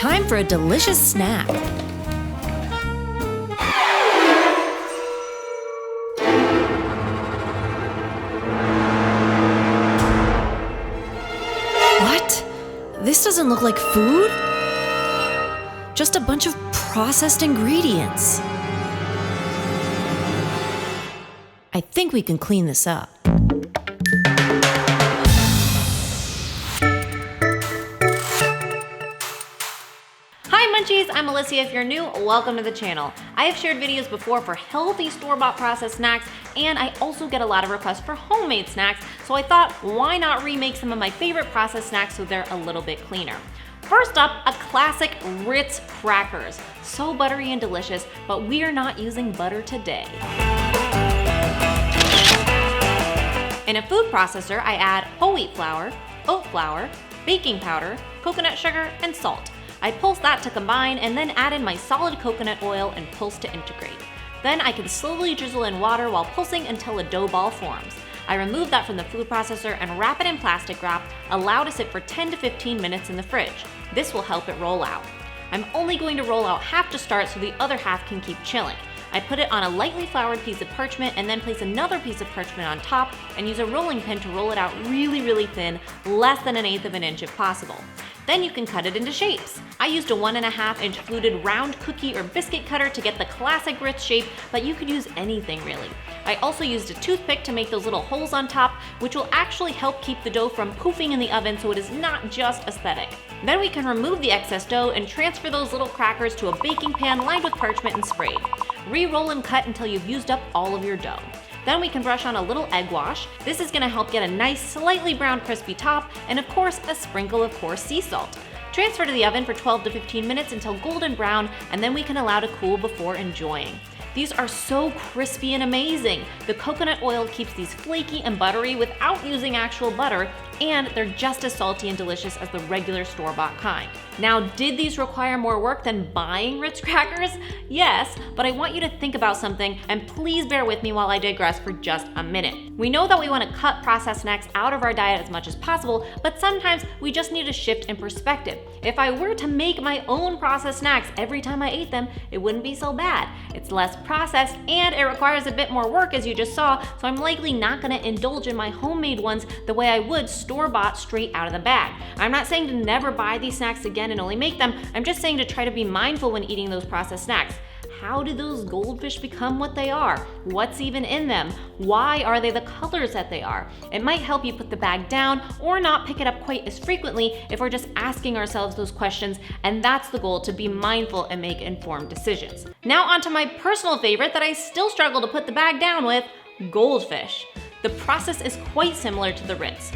Time for a delicious snack. What? This doesn't look like food? Just a bunch of processed ingredients. I think we can clean this up. I'm Alyssia. If you're new, welcome to the channel. I have shared videos before for healthy store-bought processed snacks, and I also get a lot of requests for homemade snacks, so I thought, why not remake some of my favorite processed snacks so they're a little bit cleaner? First up, a classic Ritz Crackers. So buttery and delicious, but we are not using butter today. In a food processor, I add whole wheat flour, oat flour, baking powder, coconut sugar, and salt. I pulse that to combine and then add in my solid coconut oil and pulse to integrate. Then I can slowly drizzle in water while pulsing until a dough ball forms. I remove that from the food processor and wrap it in plastic wrap, allow to sit for 10 to 15 minutes in the fridge. This will help it roll out. I'm only going to roll out half to start so the other half can keep chilling. I put it on a lightly floured piece of parchment and then place another piece of parchment on top and use a rolling pin to roll it out really thin, less than 1/8 of an inch if possible. Then you can cut it into shapes. I used a 1.5 inch fluted round cookie or biscuit cutter to get the classic Ritz shape, but you could use anything really. I also used a toothpick to make those little holes on top, which will actually help keep the dough from poofing in the oven so it is not just aesthetic. Then we can remove the excess dough and transfer those little crackers to a baking pan lined with parchment and sprayed. Re-roll and cut until you've used up all of your dough. Then we can brush on a little egg wash. This is going to help get a nice, slightly brown crispy top, and of course, a sprinkle of coarse sea salt. Transfer to the oven for 12 to 15 minutes until golden brown, and then we can allow to cool before enjoying. These are so crispy and amazing. The coconut oil keeps these flaky and buttery without using actual butter, and they're just as salty and delicious as the regular store-bought kind. Now, did these require more work than buying Ritz Crackers? Yes, but I want you to think about something, and please bear with me while I digress for just a minute. We know that we want to cut processed snacks out of our diet as much as possible, but sometimes we just need a shift in perspective. If I were to make my own processed snacks every time I ate them, it wouldn't be so bad. It's less processed, and it requires a bit more work, as you just saw, so I'm likely not going to indulge in my homemade ones the way I would store-bought straight out of the bag. I'm not saying to never buy these snacks again and only make them. I'm just saying to try to be mindful when eating those processed snacks. How did those goldfish become what they are? What's even in them? Why are they the colors that they are? It might help you put the bag down or not pick it up quite as frequently if we're just asking ourselves those questions, and that's the goal, to be mindful and make informed decisions. Now onto my personal favorite that I still struggle to put the bag down with, Goldfish. The process is quite similar to the Ritz.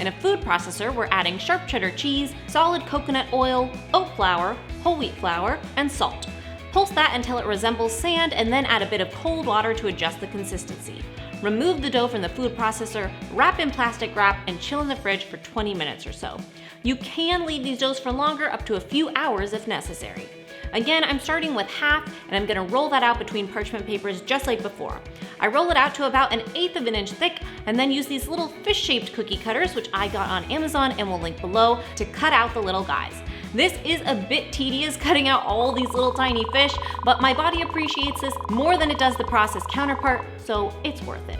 In a food processor, we're adding sharp cheddar cheese, solid coconut oil, oat flour, whole wheat flour, and salt. Pulse that until it resembles sand and then add a bit of cold water to adjust the consistency. Remove the dough from the food processor, wrap in plastic wrap, and chill in the fridge for 20 minutes or so. You can leave these doughs for longer, up to a few hours if necessary. Again, I'm starting with half, and I'm gonna roll that out between parchment papers just like before. I roll it out to about 1/8 of an inch thick, and then use these little fish-shaped cookie cutters, which I got on Amazon and will link below, to cut out the little guys. This is a bit tedious, cutting out all these little tiny fish, but my body appreciates this more than it does the processed counterpart, so it's worth it.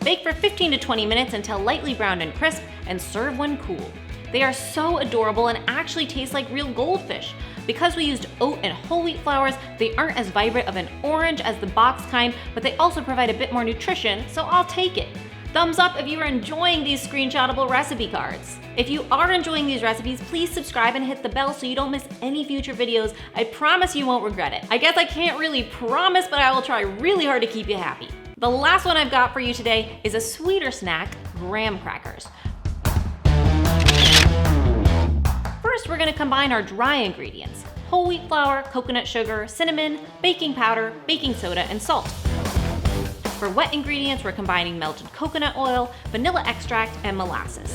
Bake for 15 to 20 minutes until lightly browned and crisp, and serve when cool. They are so adorable and actually taste like real goldfish. Because we used oat and whole wheat flours, they aren't as vibrant of an orange as the box kind, but they also provide a bit more nutrition, so I'll take it. Thumbs up if you are enjoying these screenshotable recipe cards. If you are enjoying these recipes, please subscribe and hit the bell so you don't miss any future videos. I promise you won't regret it. I guess I can't really promise, but I will try really hard to keep you happy. The last one I've got for you today is a sweeter snack, graham crackers. First, we're gonna combine our dry ingredients: whole wheat flour, coconut sugar, cinnamon, baking powder, baking soda, and salt. For wet ingredients, we're combining melted coconut oil, vanilla extract, and molasses.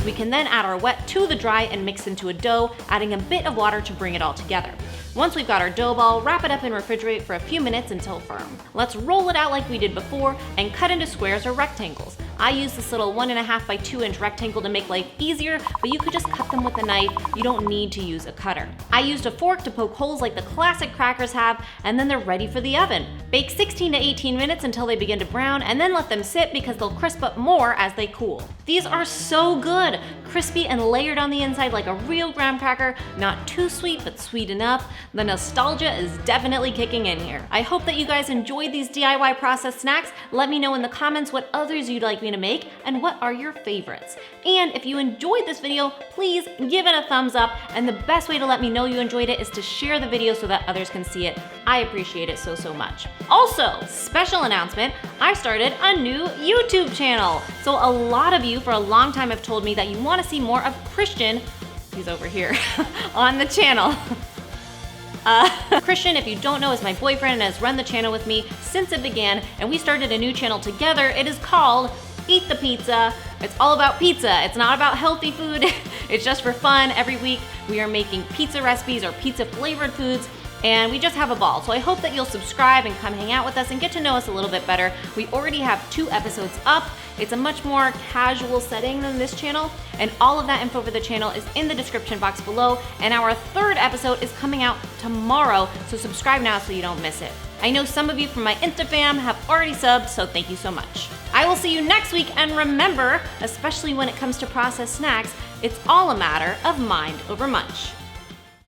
We can then add our wet to the dry and mix into a dough, adding a bit of water to bring it all together. Once we've got our dough ball, wrap it up and refrigerate for a few minutes until firm. Let's roll it out like we did before and cut into squares or rectangles. I use this little 1.5 by 2 inch rectangle to make life easier, but you could just cut them with a knife. You don't need to use a cutter. I used a fork to poke holes like the classic crackers have, and then they're ready for the oven. Bake 16 to 18 minutes until they begin to brown, and then let them sit because they'll crisp up more as they cool. These are so good! Crispy and layered on the inside like a real graham cracker, not too sweet but sweet enough. The nostalgia is definitely kicking in here. I hope that you guys enjoyed these DIY processed snacks. Let me know in the comments what others you'd like me to make and what are your favorites. And if you enjoyed this video, please give it a thumbs up, and the best way to let me know you enjoyed it is to share the video so that others can see it. I appreciate it so much. Also, special announcement, I started a new YouTube channel. So a lot of you for a long time have told me that you want to see more of Christian, he's over here, on the channel. Christian, if you don't know, is my boyfriend and has run the channel with me since it began, and we started a new channel together. It is called Eat the Pizza. It's all about pizza. It's not about healthy food. It's just for fun. Every week we are making pizza recipes or pizza flavored foods, and we just have a ball. So I hope that you'll subscribe and come hang out with us and get to know us a little bit better. We already have 2 episodes up. It's a much more casual setting than this channel, and all of that info for the channel is in the description box below, and our 3rd episode is coming out tomorrow, so subscribe now so you don't miss it. I know some of you from my Insta fam have already subbed, so thank you so much. I will see you next week, and remember, especially when it comes to processed snacks, it's all a matter of mind over munch.